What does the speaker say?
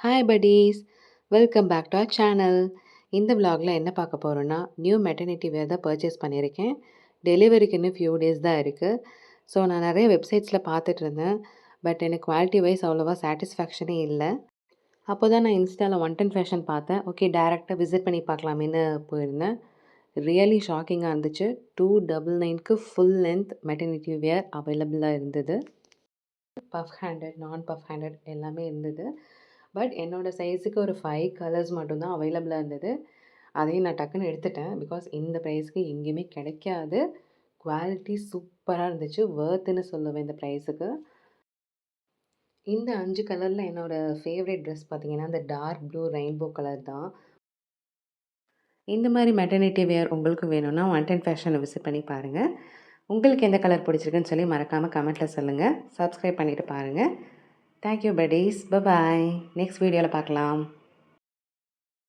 Hi buddies, welcome back to our channel. இந்த vlogல என்ன பார்க்க போகிறோன்னா, நியூ மெட்டர்னிட்டி வேர் தான் பர்ச்சேஸ் பண்ணியிருக்கேன். டெலிவரிக்கு இன்னும் ஃபியூ டேஸ் தான் இருக்குது. ஸோ நான் நிறைய வெப்சைட்ஸில் பார்த்துட்டு இருந்தேன். பட் எனக்கு குவாலிட்டி வைஸ் அவ்வளோவா சாட்டிஸ்ஃபேக்ஷனே இல்லை. அப்போ தான் நான் இன்ஸ்டாவில் 110 ஃபேஷன் பார்த்தேன். ஓகே, டேரெக்டாக விசிட் பண்ணி பார்க்கலாமேன்னு போயிருந்தேன். ரியலி ஷாக்கிங்காக இருந்துச்சு. 299க்கு ஃபுல் லென்த் மெட்டர்னிட்டி வேர் அவைலபிளாக இருந்தது. பஃப் ஹேண்டட், நான் பஃப் ஹேண்டட் எல்லாமே இருந்தது. பட் என்னோடய சைஸுக்கு ஒரு 5 கலர்ஸ் மட்டும்தான் அவைலபிளாக இருந்தது. அதையும் நான் டக்குன்னு எடுத்துட்டேன். பிகாஸ் இந்த ப்ரைஸ்க்கு எங்கேயுமே கிடைக்காது. குவாலிட்டி சூப்பராக இருந்துச்சு. வர்த்துன்னு சொல்லுவேன் இந்த ப்ரைஸுக்கு. இந்த 5 கலரில் என்னோடய ஃபேவரட் ட்ரெஸ் பார்த்திங்கன்னா, இந்த டார்க் ப்ளூ ரெயின்போ கலர் தான். இந்த மாதிரி மெட்டர்னிட்டி வேர் உங்களுக்கு வேணும்னா 110 ஃபேஷனை விசிட் பண்ணி பாருங்கள். உங்களுக்கு எந்த கலர் பிடிச்சிருக்குன்னு சொல்லி மறக்காமல் கமெண்ட்டில் சொல்லுங்கள். சப்ஸ்கிரைப் பண்ணிவிட்டு பாருங்கள். Thank you buddies. Bye bye. Next வீடியோவில் பார்க்கலாம்.